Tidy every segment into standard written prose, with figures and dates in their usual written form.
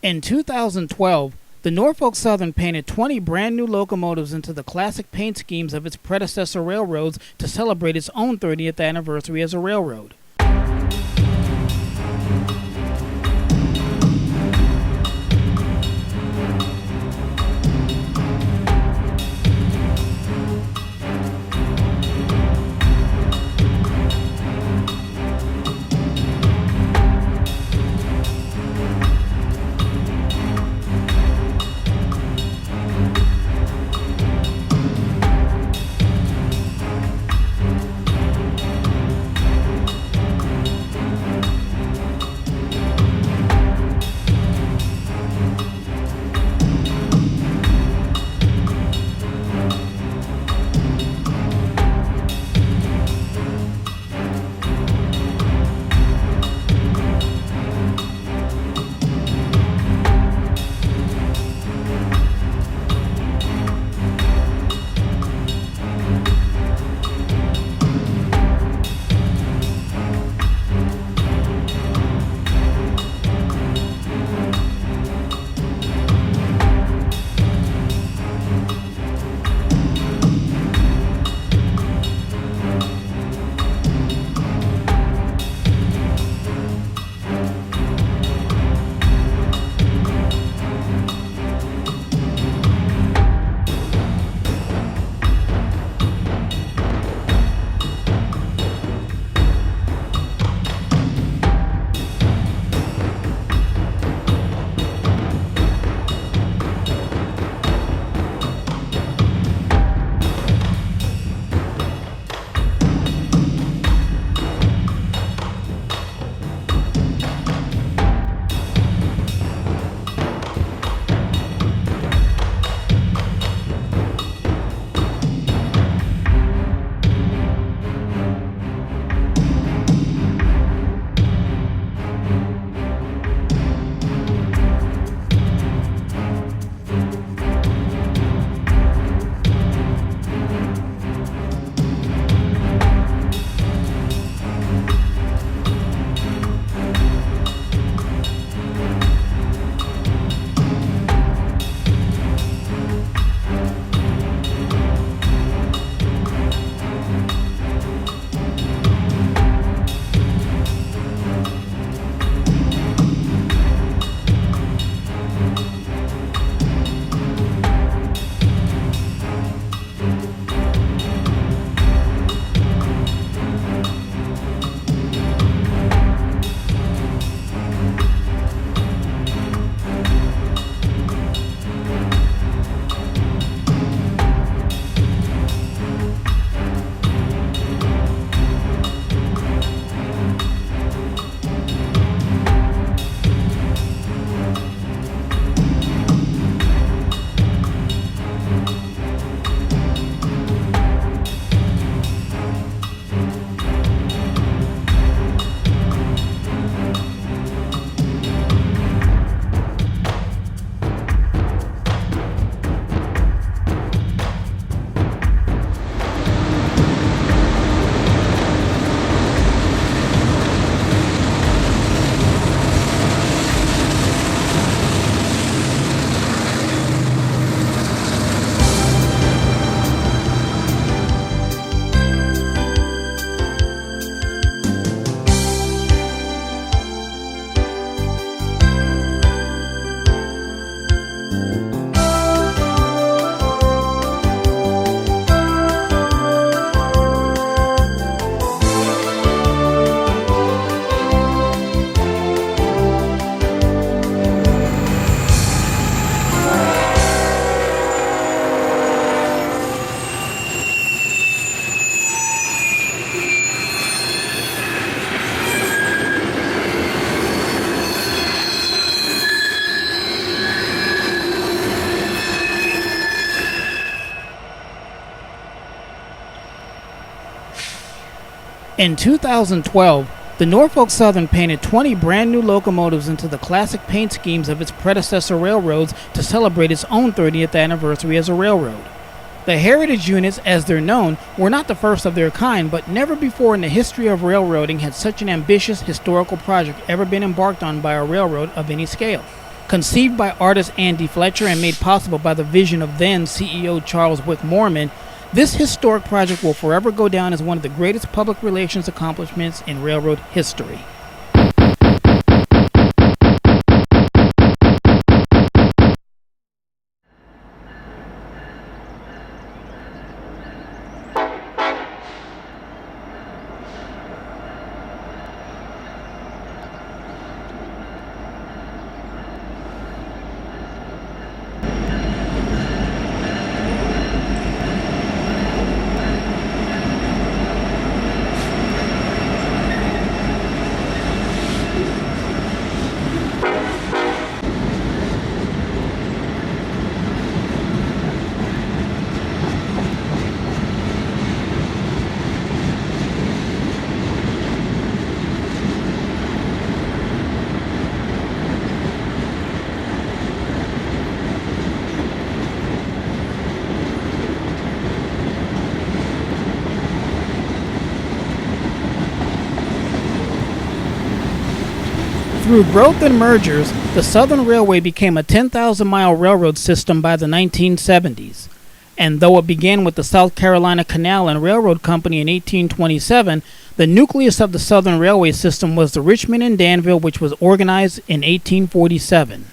In 2012, the Norfolk Southern painted 20 brand new locomotives into the classic paint schemes of its predecessor railroads to celebrate its own 30th anniversary as a railroad. In 2012, the Norfolk Southern painted 20 brand new locomotives into the classic paint schemes of its predecessor railroads to celebrate its own 30th anniversary as a railroad. The heritage units, as they're known, were not the first of their kind, but never before in the history of railroading had such an ambitious historical project ever been embarked on by a railroad of any scale. Conceived by artist Andy Fletcher and made possible by the vision of then CEO Charles Wick Moorman, this historic project will forever go down as one of the greatest public relations accomplishments in railroad history. Through growth and mergers, the Southern Railway became a 10,000-mile railroad system by the 1970s. And though it began with the South Carolina Canal and Railroad Company in 1827, the nucleus of the Southern Railway system was the Richmond and Danville, which was organized in 1847.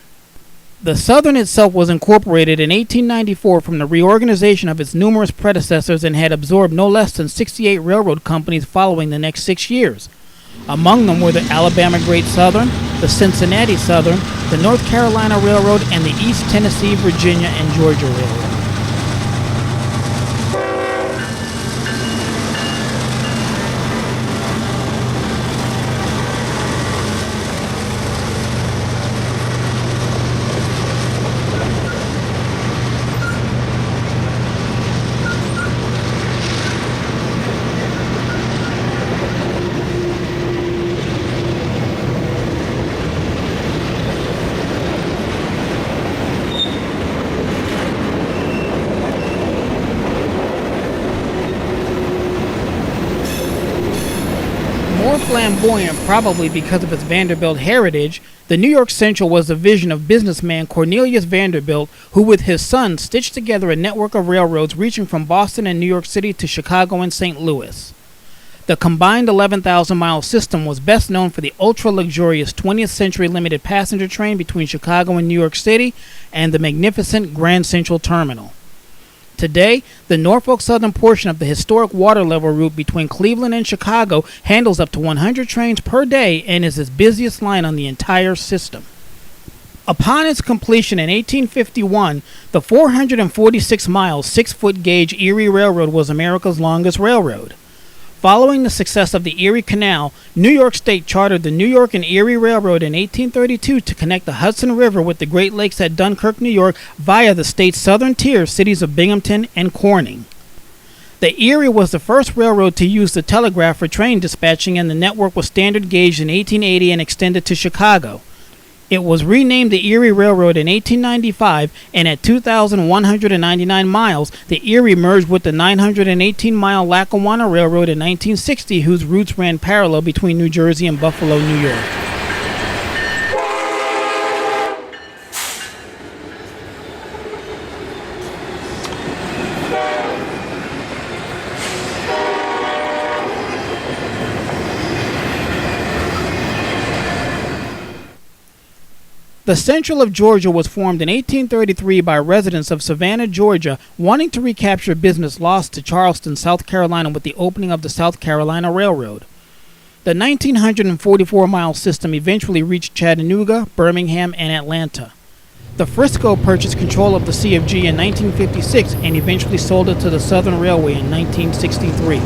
The Southern itself was incorporated in 1894 from the reorganization of its numerous predecessors and had absorbed no less than 68 railroad companies following the next 6 years. Among them were the Alabama Great Southern, the Cincinnati Southern, the North Carolina Railroad, and the East Tennessee, Virginia, and Georgia Railroad. More flamboyant, probably because of its Vanderbilt heritage, the New York Central was the vision of businessman Cornelius Vanderbilt, who with his son stitched together a network of railroads reaching from Boston and New York City to Chicago and St. Louis. The combined 11,000-mile system was best known for the ultra-luxurious 20th Century Limited passenger train between Chicago and New York City and the magnificent Grand Central Terminal. Today, the Norfolk Southern portion of the historic water level route between Cleveland and Chicago handles up to 100 trains per day and is its busiest line on the entire system. Upon its completion in 1851, the 446-mile, 6-foot gauge Erie Railroad was America's longest railroad. Following the success of the Erie Canal, New York State chartered the New York and Erie Railroad in 1832 to connect the Hudson River with the Great Lakes at Dunkirk, New York, via the state's southern tier cities of Binghamton and Corning. The Erie was the first railroad to use the telegraph for train dispatching, and the network was standard gauge in 1880 and extended to Chicago. It was renamed the Erie Railroad in 1895, and at 2,199 miles, the Erie merged with the 918-mile Lackawanna Railroad in 1960, whose routes ran parallel between New Jersey and Buffalo, New York. The Central of Georgia was formed in 1833 by residents of Savannah, Georgia, wanting to recapture business lost to Charleston, South Carolina with the opening of the South Carolina Railroad. The 1,944-mile system eventually reached Chattanooga, Birmingham, and Atlanta. The Frisco purchased control of the CFG in 1956 and eventually sold it to the Southern Railway in 1963.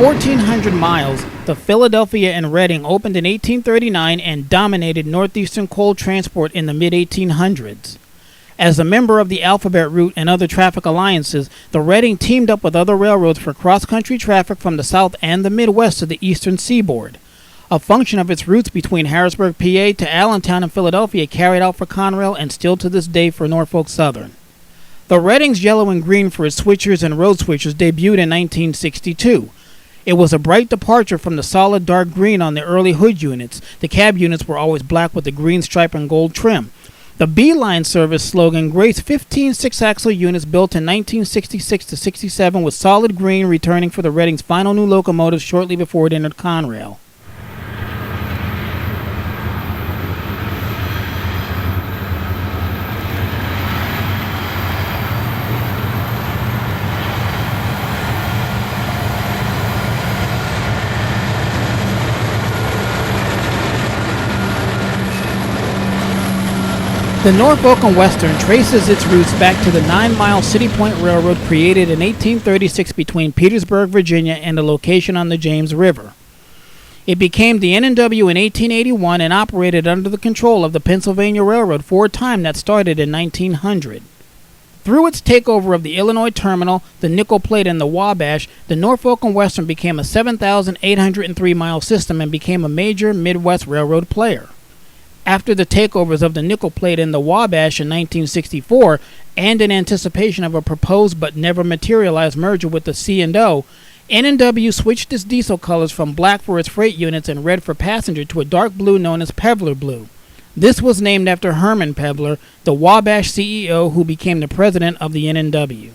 1,400 miles, the Philadelphia and Reading opened in 1839 and dominated northeastern coal transport in the mid-1800s. As a member of the Alphabet Route and other traffic alliances, the Reading teamed up with other railroads for cross-country traffic from the South and the Midwest to the eastern seaboard. A function of its routes between Harrisburg, PA to Allentown and Philadelphia carried out for Conrail and still to this day for Norfolk Southern. The Reading's yellow and green for its switchers and road switchers debuted in 1962. It was a bright departure from the solid dark green on the early hood units. The cab units were always black with the green stripe and gold trim. The B-Line service slogan graced 15 six-axle units built in 1966 to 67 with solid green returning for the Reading's final new locomotives shortly before it entered Conrail. The Norfolk and Western traces its roots back to the 9-mile City Point Railroad created in 1836 between Petersburg, Virginia, and a location on the James River. It became the N&W in 1881 and operated under the control of the Pennsylvania Railroad for a time that started in 1900. Through its takeover of the Illinois Terminal, the Nickel Plate, and the Wabash, the Norfolk and Western became a 7,803-mile system and became a major Midwest railroad player. After the takeovers of the Nickel Plate and the Wabash in 1964, and in anticipation of a proposed but never materialized merger with the C&O, N&W switched its diesel colors from black for its freight units and red for passenger to a dark blue known as Pebbler Blue. This was named after Herman Pebbler, the Wabash CEO who became the president of the N&W.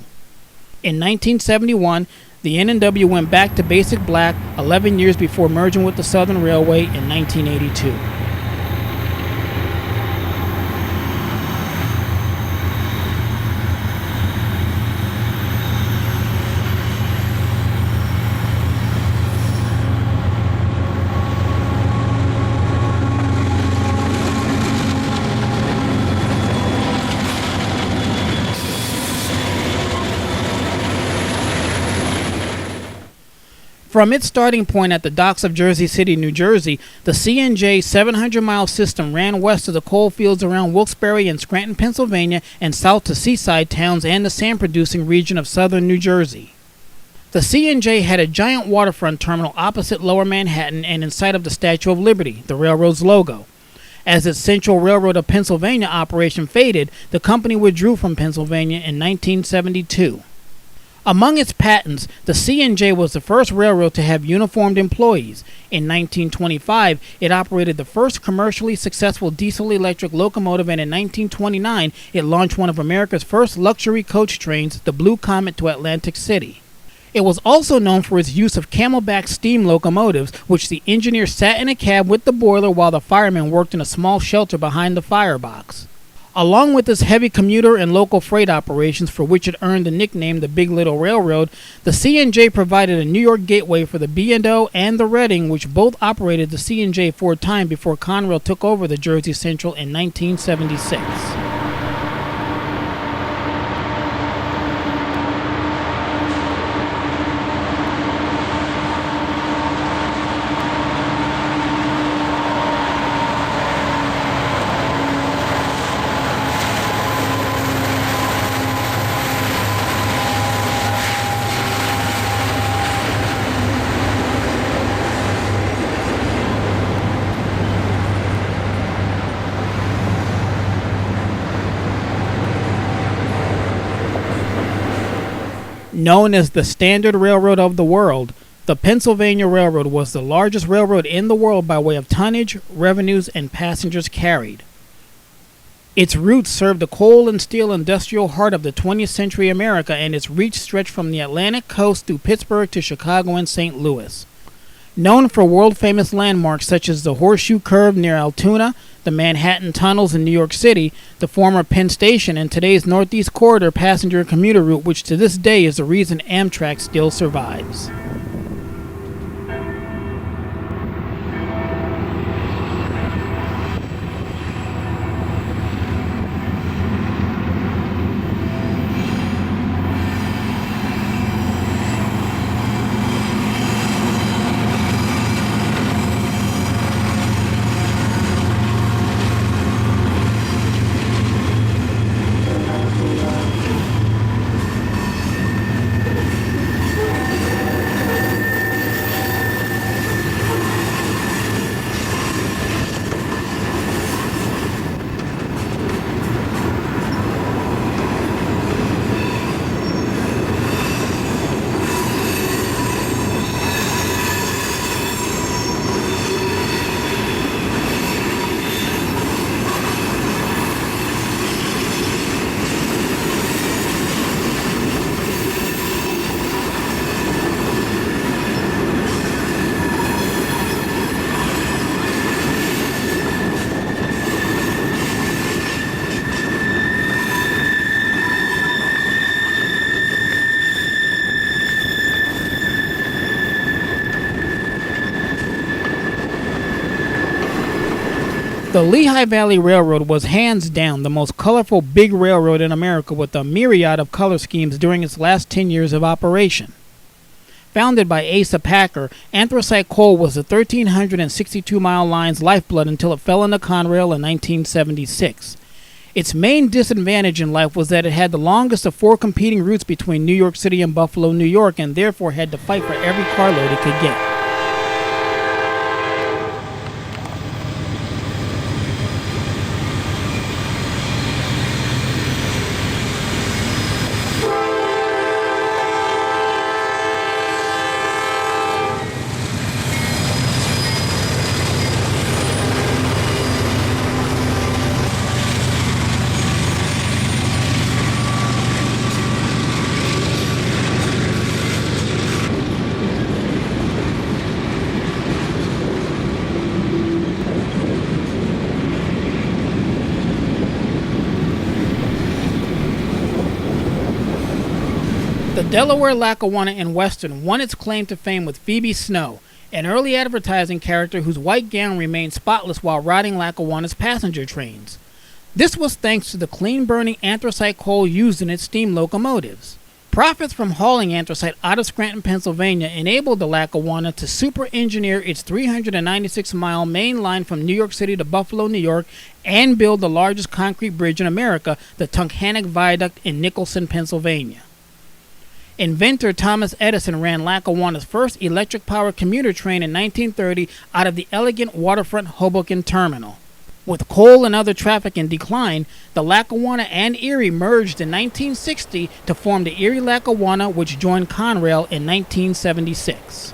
In 1971, the N&W went back to basic black 11 years before merging with the Southern Railway in 1982. From its starting point at the docks of Jersey City, New Jersey, the C&J 700-mile system ran west of the coal fields around Wilkes-Barre and Scranton, Pennsylvania, and south to seaside towns and the sand-producing region of southern New Jersey. The C&J had a giant waterfront terminal opposite Lower Manhattan and in sight of the Statue of Liberty, the railroad's logo. As its Central Railroad of Pennsylvania operation faded, the company withdrew from Pennsylvania in 1972. Among its patents, the C&J was the first railroad to have uniformed employees. In 1925, it operated the first commercially successful diesel-electric locomotive, and in 1929, it launched one of America's first luxury coach trains, the Blue Comet, to Atlantic City. It was also known for its use of camelback steam locomotives, which the engineer sat in a cab with the boiler while the fireman worked in a small shelter behind the firebox. Along with its heavy commuter and local freight operations, for which it earned the nickname the Big Little Railroad, the C&J provided a New York gateway for the B&O and the Reading, which both operated the C&J for a time before Conrail took over the Jersey Central in 1976. Known as the Standard Railroad of the world, the Pennsylvania Railroad was the largest railroad in the world by way of tonnage, revenues, and passengers carried. Its routes served the coal and steel industrial heart of the 20th century America, and its reach stretched from the Atlantic coast through Pittsburgh to Chicago and St. Louis. Known for world-famous landmarks such as the Horseshoe Curve near Altoona, the Manhattan Tunnels in New York City, the former Penn Station, and today's Northeast Corridor passenger and commuter route, which to this day is the reason Amtrak still survives. The Lehigh Valley Railroad was hands down the most colorful big railroad in America, with a myriad of color schemes during its last 10 years of operation. Founded by Asa Packer, anthracite coal was the 1,362-mile line's lifeblood until it fell into Conrail in 1976. Its main disadvantage in life was that it had the longest of 4 competing routes between New York City and Buffalo, New York, and therefore had to fight for every carload it could get. The Delaware Lackawanna in Western won its claim to fame with Phoebe Snow, an early advertising character whose white gown remained spotless while riding Lackawanna's passenger trains. This was thanks to the clean-burning anthracite coal used in its steam locomotives. Profits from hauling anthracite out of Scranton, Pennsylvania enabled the Lackawanna to super-engineer its 396-mile main line from New York City to Buffalo, New York, and build the largest concrete bridge in America, the Tunkhannock Viaduct in Nicholson, Pennsylvania. Inventor Thomas Edison ran Lackawanna's first electric-powered commuter train in 1930 out of the elegant waterfront Hoboken terminal. With coal and other traffic in decline, the Lackawanna and Erie merged in 1960 to form the Erie-Lackawanna, which joined Conrail in 1976.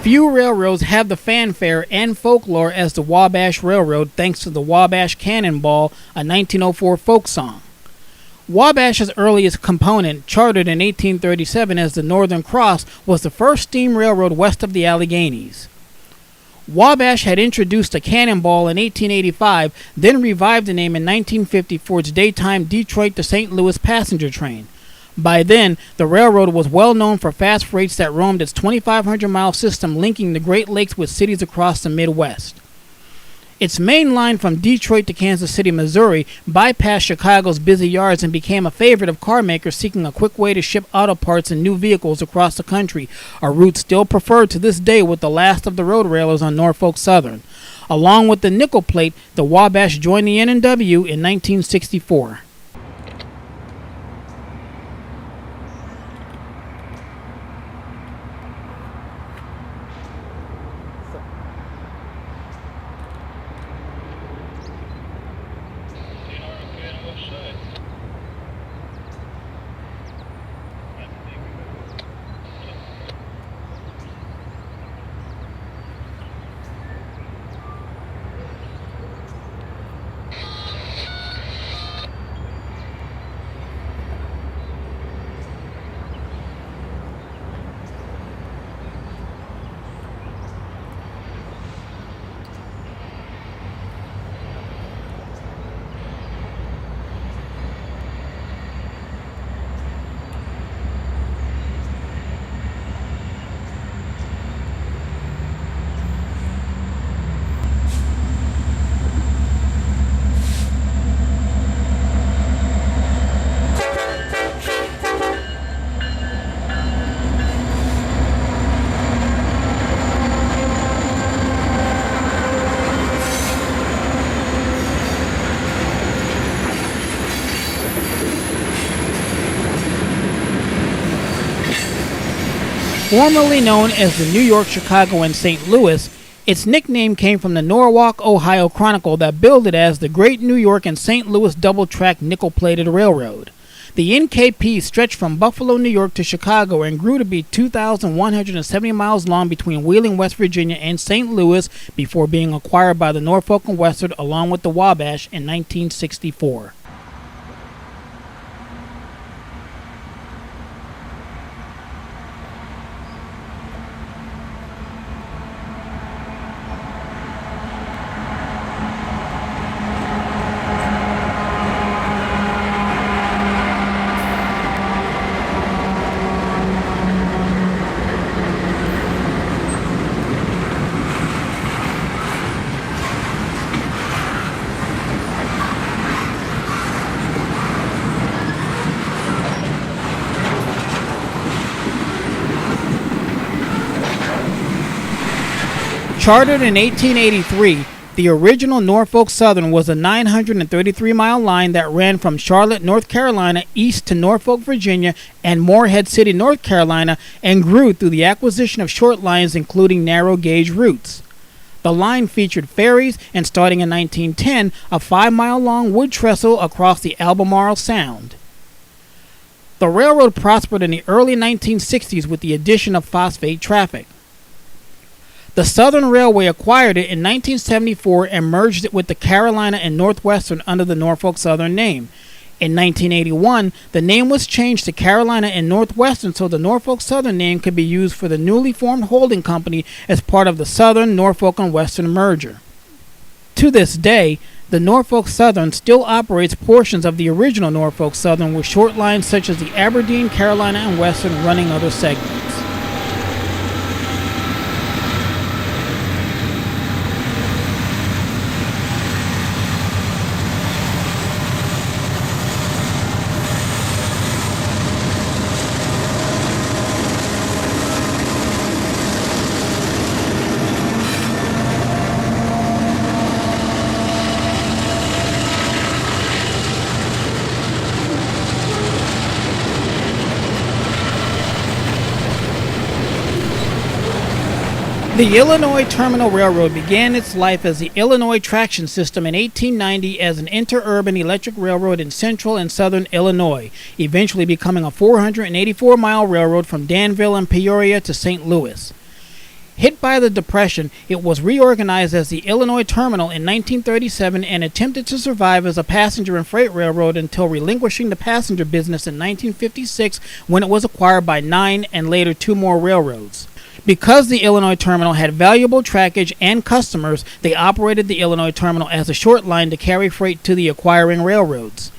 Few railroads have the fanfare and folklore as the Wabash Railroad, thanks to the Wabash Cannonball, a 1904 folk song. Wabash's earliest component, chartered in 1837 as the Northern Cross, was the first steam railroad west of the Alleghenies. Wabash had introduced a cannonball in 1885, then revived the name in 1950 for its daytime Detroit to St. Louis passenger train. By then, the railroad was well known for fast freights that roamed its 2,500-mile system linking the Great Lakes with cities across the Midwest. Its main line from Detroit to Kansas City, Missouri, bypassed Chicago's busy yards and became a favorite of car makers seeking a quick way to ship auto parts and new vehicles across the country, a route still preferred to this day with the last of the road railers on Norfolk Southern. Along with the nickel plate, the Wabash joined the N&W in 1964. Formerly known as the New York, Chicago, and St. Louis, its nickname came from the Norwalk, Ohio Chronicle that billed it as the Great New York and St. Louis Double-Track Nickel-Plated Railroad. The NKP stretched from Buffalo, New York to Chicago and grew to be 2,170 miles long between Wheeling, West Virginia and St. Louis before being acquired by the Norfolk and Western along with the Wabash in 1964. Chartered in 1883, the original Norfolk Southern was a 933-mile line that ran from Charlotte, North Carolina, east to Norfolk, Virginia, and Morehead City, North Carolina, and grew through the acquisition of short lines including narrow-gauge routes. The line featured ferries and, starting in 1910, a 5-mile-long wood trestle across the Albemarle Sound. The railroad prospered in the early 1960s with the addition of phosphate traffic. The Southern Railway acquired it in 1974 and merged it with the Carolina and Northwestern under the Norfolk Southern name. In 1981, the name was changed to Carolina and Northwestern so the Norfolk Southern name could be used for the newly formed holding company as part of the Southern, Norfolk, and Western merger. To this day, the Norfolk Southern still operates portions of the original Norfolk Southern with short lines such as the Aberdeen, Carolina, and Western running other segments. The Illinois Terminal Railroad began its life as the Illinois Traction System in 1890 as an interurban electric railroad in central and southern Illinois, eventually becoming a 484-mile railroad from Danville and Peoria to St. Louis. Hit by the Depression, it was reorganized as the Illinois Terminal in 1937 and attempted to survive as a passenger and freight railroad until relinquishing the passenger business in 1956 when it was acquired by 9 and later 2 more railroads. Because the Illinois Terminal had valuable trackage and customers, they operated the Illinois Terminal as a short line to carry freight to the acquiring railroads.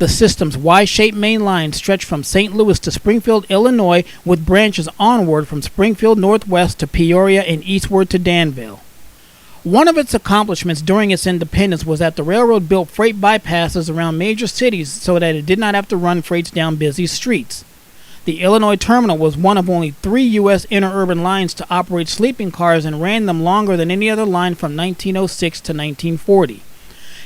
The system's Y-shaped main line stretched from St. Louis to Springfield, Illinois, with branches onward from Springfield northwest to Peoria and eastward to Danville. One of its accomplishments during its independence was that the railroad built freight bypasses around major cities so that it did not have to run freights down busy streets. The Illinois Terminal was one of only 3 U.S. interurban lines to operate sleeping cars and ran them longer than any other line from 1906 to 1940.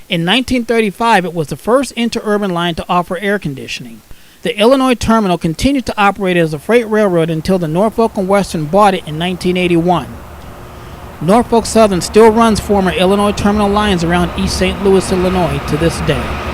In 1935, it was the first interurban line to offer air conditioning. The Illinois Terminal continued to operate as a freight railroad until the Norfolk and Western bought it in 1981. Norfolk Southern still runs former Illinois Terminal lines around East St. Louis, Illinois to this day.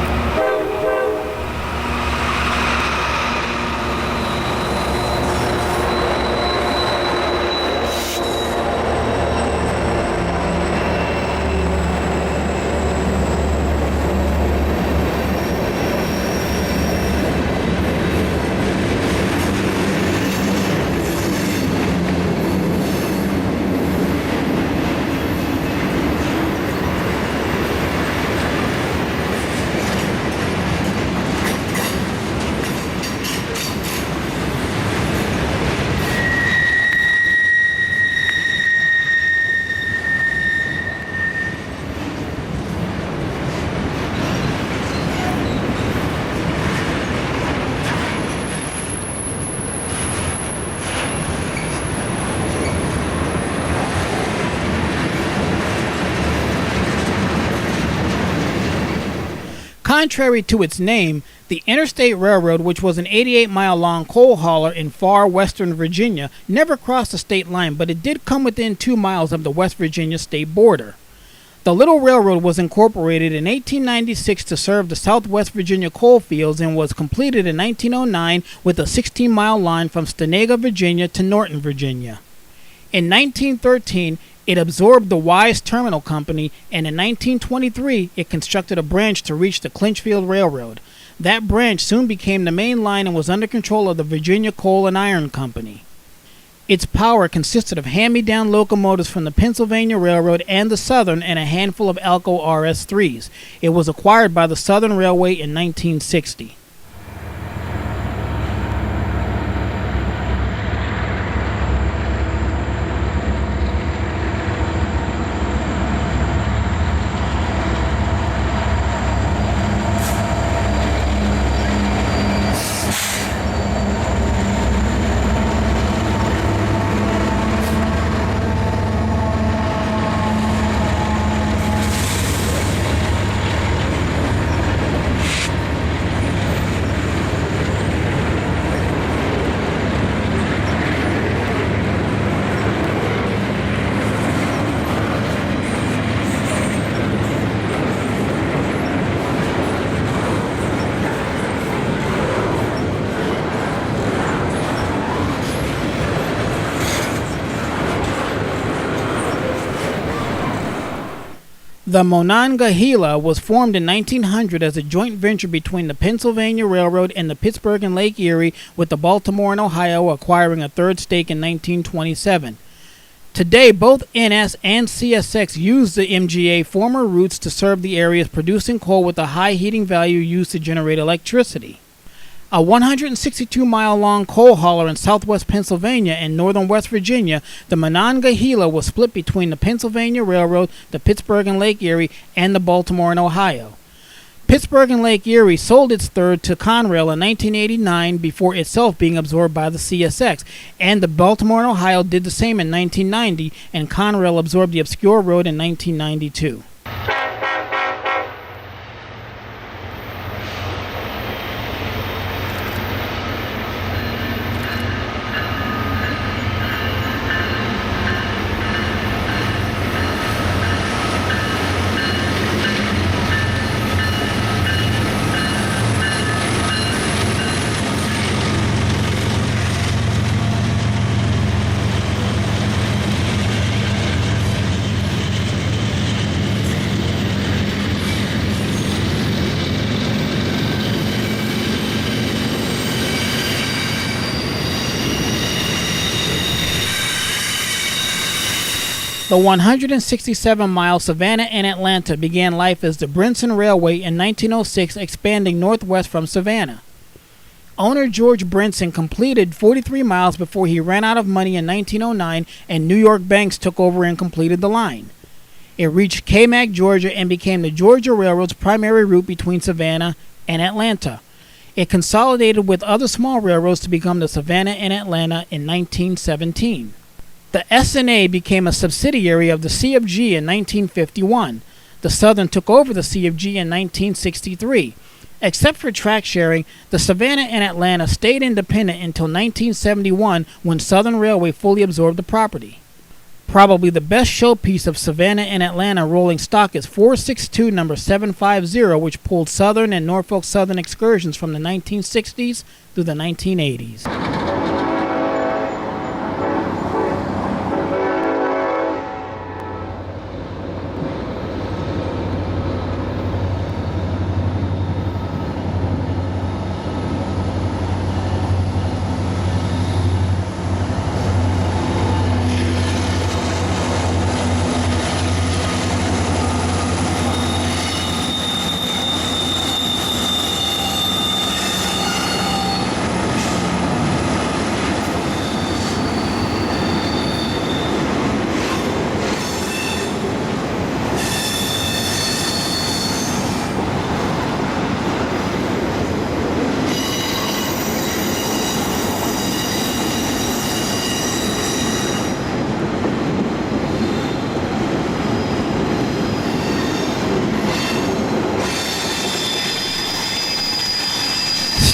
Contrary to its name, the Interstate Railroad, which was an 88-mile-long coal hauler in far western Virginia, never crossed the state line, but it did come within 2 miles of the West Virginia state border. The Little Railroad was incorporated in 1896 to serve the Southwest Virginia coal fields and was completed in 1909 with a 16-mile line from Stenega, Virginia to Norton, Virginia. In 1913, it absorbed the Wise Terminal Company, and in 1923, it constructed a branch to reach the Clinchfield Railroad. That branch soon became the main line and was under control of the Virginia Coal and Iron Company. Its power consisted of hand-me-down locomotives from the Pennsylvania Railroad and the Southern and a handful of Alco RS-3s. It was acquired by the Southern Railway in 1960. The Monongahela was formed in 1900 as a joint venture between the Pennsylvania Railroad and the Pittsburgh and Lake Erie, with the Baltimore and Ohio acquiring a third stake in 1927. Today, both NS and CSX use the MGA former routes to serve the areas producing coal with a high heating value used to generate electricity. A 162-mile-long coal hauler in southwest Pennsylvania and northern West Virginia, the Monongahela was split between the Pennsylvania Railroad, the Pittsburgh and Lake Erie, and the Baltimore and Ohio. Pittsburgh and Lake Erie sold its third to Conrail in 1989 before itself being absorbed by the CSX, and the Baltimore and Ohio did the same in 1990, and Conrail absorbed the obscure road in 1992. The 167-mile Savannah and Atlanta began life as the Brinson Railway in 1906, expanding northwest from Savannah. Owner George Brinson completed 43 miles before he ran out of money in 1909, and New York banks took over and completed the line. It reached Kmac, Georgia, and became the Georgia Railroad's primary route between Savannah and Atlanta. It consolidated with other small railroads to become the Savannah and Atlanta in 1917. The S&A became a subsidiary of the C of G in 1951. The Southern took over the C of G in 1963. Except for track sharing, the Savannah and Atlanta stayed independent until 1971, when Southern Railway fully absorbed the property. Probably the best showpiece of Savannah and Atlanta rolling stock is 462 number 750, which pulled Southern and Norfolk Southern excursions from the 1960s through the 1980s.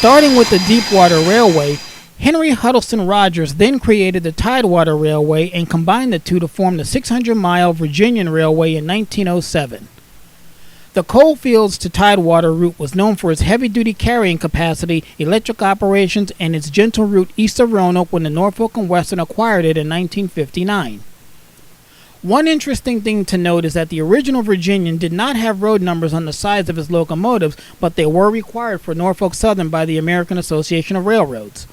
Starting with the Deepwater Railway, Henry Huddleston Rogers then created the Tidewater Railway and combined the two to form the 600-mile Virginian Railway in 1907. The Coalfields to Tidewater route was known for its heavy-duty carrying capacity, electric operations, and its gentle route east of Roanoke when the Norfolk and Western acquired it in 1959. One interesting thing to note is that the original Virginian did not have road numbers on the sides of its locomotives, but they were required for Norfolk Southern by the American Association of Railroads.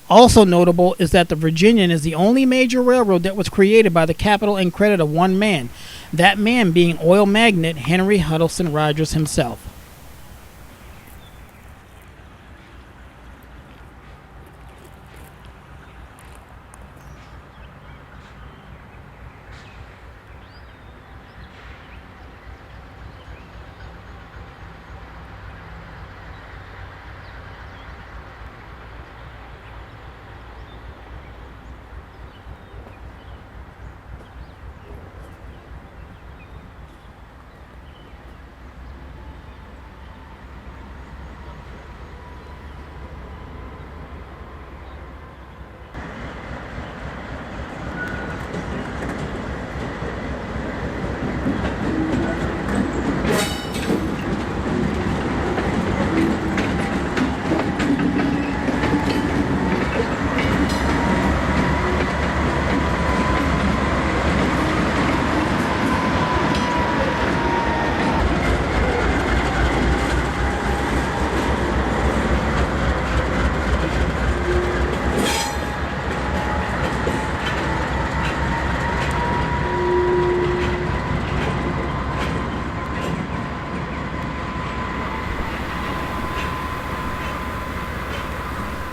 Also notable is that the Virginian is the only major railroad that was created by the capital and credit of one man, that man being oil magnate Henry Huddleston Rogers himself.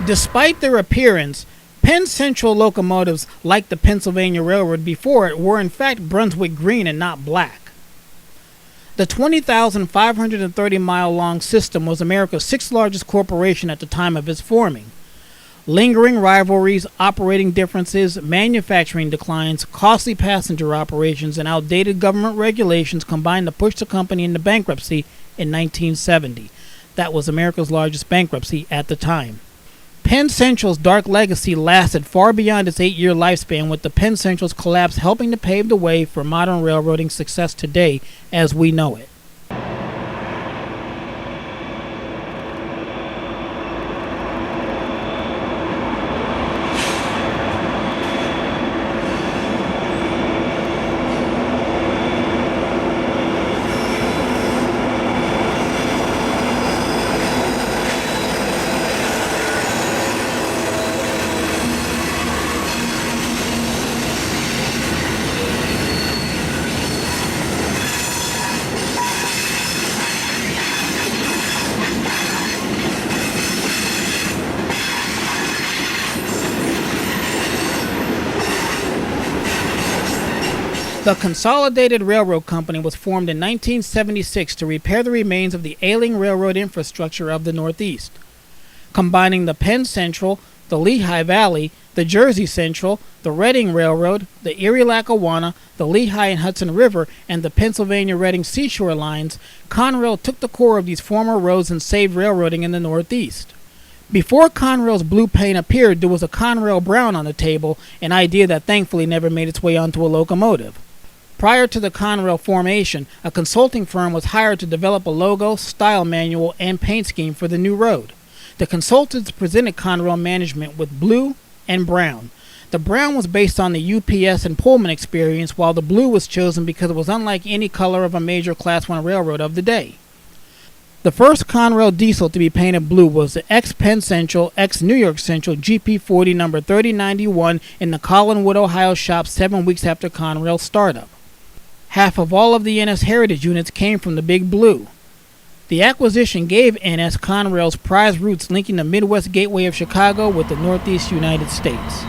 Despite their appearance, Penn Central locomotives, like the Pennsylvania Railroad before it, were in fact Brunswick green and not black. The 20,530-mile-long system was America's sixth largest corporation at the time of its forming. Lingering rivalries, operating differences, manufacturing declines, costly passenger operations, and outdated government regulations combined to push the company into bankruptcy in 1970. That was America's largest bankruptcy at the time. Penn Central's dark legacy lasted far beyond its 8-year lifespan, with the Penn Central's collapse helping to pave the way for modern railroading success today as we know it. The Consolidated Railroad Company was formed in 1976 to repair the remains of the ailing railroad infrastructure of the Northeast, combining the Penn Central, the Lehigh Valley, the Jersey Central, the Reading Railroad, the Erie-Lackawanna, the Lehigh and Hudson River, and the Pennsylvania-Reading Seashore lines. Conrail took the core of these former roads and saved railroading in the Northeast. Before Conrail's blue paint appeared, there was a Conrail brown on the table, an idea that thankfully never made its way onto a locomotive. Prior to the Conrail formation, a consulting firm was hired to develop a logo, style manual, and paint scheme for the new road. The consultants presented Conrail management with blue and brown. The brown was based on the UPS and Pullman experience, while the blue was chosen because it was unlike any color of a major Class I railroad of the day. The first Conrail diesel to be painted blue was the ex-Penn Central, ex-New York Central GP40 number 3091 in the Collinwood, Ohio shop 7 weeks after Conrail's startup. Half of all of the NS Heritage units came from the Big Blue. The acquisition gave NS Conrail's prized routes linking the Midwest gateway of Chicago with the Northeast United States.